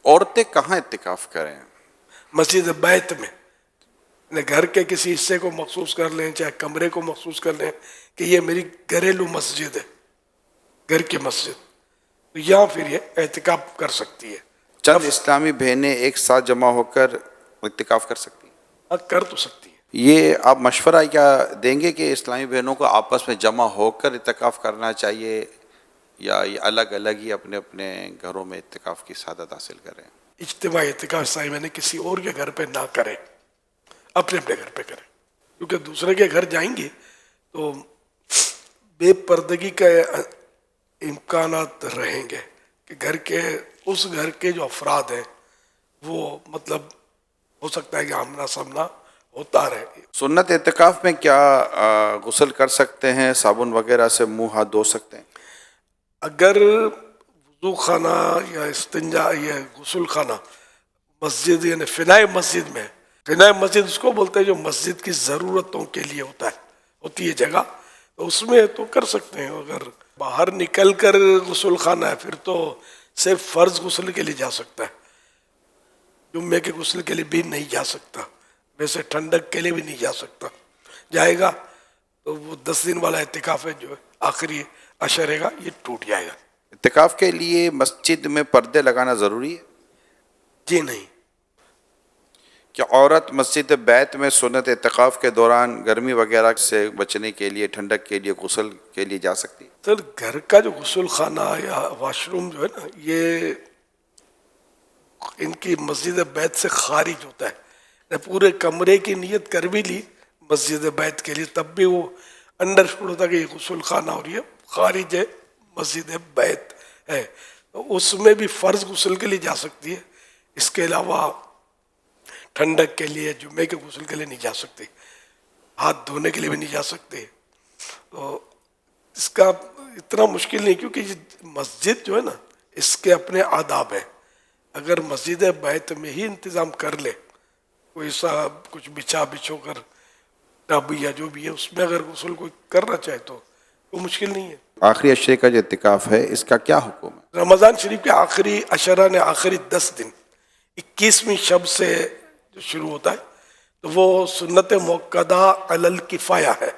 عورتیں کہاں اعتکاف کریں؟ مسجد بیت میں، گھر کے کسی حصے کو مخصوص کر لیں، چاہے کمرے کو مخصوص کر لیں کہ یہ میری گھریلو مسجد ہے، گھر کی مسجد، تو یہاں پھر یہ اعتکاف کر سکتی ہے. چند اسلامی بہنیں ایک ساتھ جمع ہو کر اعتکاف کر سکتی ہیں؟ کر تو سکتی ہے. یہ آپ مشورہ کیا دیں گے کہ اسلامی بہنوں کو آپس میں جمع ہو کر اعتکاف کرنا چاہیے یا یہ الگ الگ ہی اپنے اپنے گھروں میں اعتکاف کی سعادت حاصل کریں؟ اجتماعی اعتکاف اسلامی میں نے کسی اور کے گھر پہ نہ کرے، اپنے اپنے گھر پہ کرے، کیونکہ دوسرے کے گھر جائیں گے تو بے پردگی کا امکانات رہیں گے کہ اس گھر کے جو افراد ہیں وہ مطلب ہو سکتا ہے کہ آمنا سامنا ہوتا رہے. سنت اعتکاف میں کیا غسل کر سکتے ہیں؟ صابن وغیرہ سے منہ ہاتھ دھو سکتے ہیں؟ اگر وضو خانہ یا استنجا یا غسل خانہ مسجد یعنی فنائے مسجد میں، فنائے مسجد اس کو بولتے ہیں جو مسجد کی ضرورتوں کے لیے ہوتی ہے جگہ، تو اس میں تو کر سکتے ہیں. اگر باہر نکل کر غسل خانہ ہے پھر تو صرف فرض غسل کے لیے جا سکتا ہے، جمعے کے غسل کے لیے بھی نہیں جا سکتا، ویسے ٹھنڈک کے لیے بھی نہیں جا سکتا. جائے گا تو وہ 10 دن والا اعتکاف ہے جو آخری عشرے گا یہ ٹوٹ جائے گا. اعتکاف کے لیے مسجد میں پردے لگانا ضروری ہے؟ جی نہیں. کیا عورت مسجد بیت میں سنت اعتکاف کے دوران گرمی وغیرہ سے بچنے کے لیے، ٹھنڈک کے لیے، غسل کے لیے جا سکتی ہے؟ سر گھر کا جو غسل خانہ یا واش روم جو ہے نا، یہ ان کی مسجد بیت سے خارج ہوتا ہے. پورے کمرے کی نیت کر بھی لی مسجد بیت کے لیے تب بھی وہ انڈرسٹوڈ ہوتا کہ یہ غسل خانہ اور یہ خارج ہے مسجد بیت ہے، اس میں بھی فرض غسل کے لیے جا سکتی ہے. اس کے علاوہ ٹھنڈک کے لیے، جمعے کے غسل کے لیے نہیں جا سکتے، ہاتھ دھونے کے لیے بھی نہیں جا سکتے. تو اس کا اتنا مشکل نہیں، کیونکہ یہ مسجد جو ہے نا اس کے اپنے آداب ہیں. اگر مسجد بیت میں ہی انتظام کر لے، کوئی سا کچھ بچھو کر ٹب یا جو بھی ہے اس میں اگر غسل کوئی کرنا چاہے تو وہ مشکل نہیں ہے. آخری عشرے کا جو اعتکاف ہے اس کا کیا حکم ہے؟ رمضان شریف کے آخری عشرہ نے آخری 10 دن 21ویں شب سے جو شروع ہوتا ہے تو وہ سنت موقدہ علی الکفایہ ہے،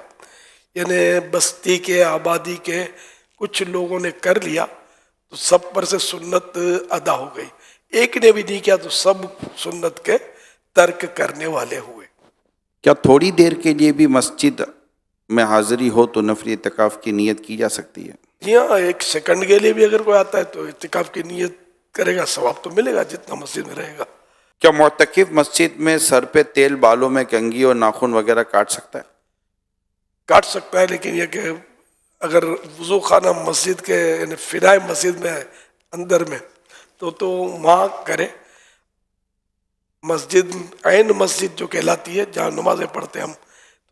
یعنی بستی کے، آبادی کے کچھ لوگوں نے کر لیا تو سب پر سے سنت ادا ہو گئی. ایک نے بھی نہیں کیا تو سب سنت کے ترک کرنے والے ہوئے. کیا تھوڑی دیر کے لیے بھی مسجد میں حاضری ہو تو نفلی اعتکاف کی نیت کی جا سکتی ہے؟ جی ہاں، 1 سیکنڈ کے لیے بھی اگر کوئی آتا ہے تو اعتکاف کی نیت کرے گا، ثواب تو ملے گا جتنا مسجد میں رہے گا. کیا معتکف مسجد میں سر پہ تیل، بالوں میں کنگھی اور ناخن وغیرہ کاٹ سکتا ہے؟ کاٹ سکتا ہے، لیکن یہ کہ اگر وضو خانہ مسجد کے یعنی فنائے مسجد میں اندر میں تو وہاں کرے. مسجد عین مسجد جو کہلاتی ہے جہاں نمازیں پڑھتے ہیں ہم،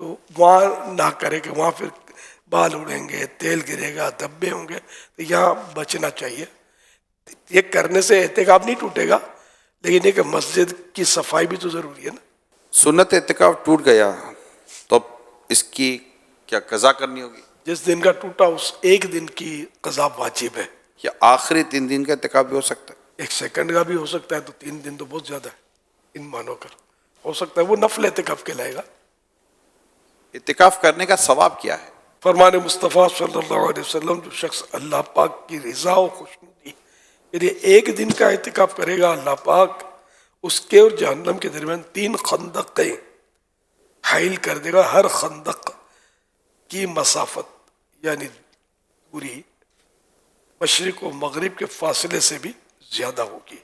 تو وہاں نہ کرے کہ وہاں پھر بال اڑیں گے، تیل گرے گا، دھبے ہوں گے، تو یہاں بچنا چاہیے. یہ کرنے سے اعتکاف نہیں ٹوٹے گا، لیکن یہ کہ مسجد کی صفائی بھی تو ضروری ہے نا. سنت اعتکاف ٹوٹ گیا تو اب اس کی کیا قضا کرنی ہوگی؟ جس دن کا ٹوٹا اس ایک دن کی قضا واجب ہے. یا آخری 3 دن کا اعتکاف بھی ہو سکتا ہے؟ 1 سیکنڈ کا بھی ہو سکتا ہے، تو 3 دن تو بہت زیادہ ہے ان مانو کر. ہو سکتا ہے وہ نفل اعتکاف کہلائے گا. اعتکاف کرنے کا ثواب کیا ہے؟ فرمان مصطفیٰ صلی اللہ علیہ وسلم، جو شخص اللہ پاک کی رضا و خوشنودی یعنی 1 دن کا اعتکاف کرے گا، اللہ پاک اس کے اور جہنم کے درمیان 3 خندقیں حائل کر دے گا. ہر خندق کی مسافت یعنی پوری مشرق و مغرب کے فاصلے سے بھی زیادہ ہوگی.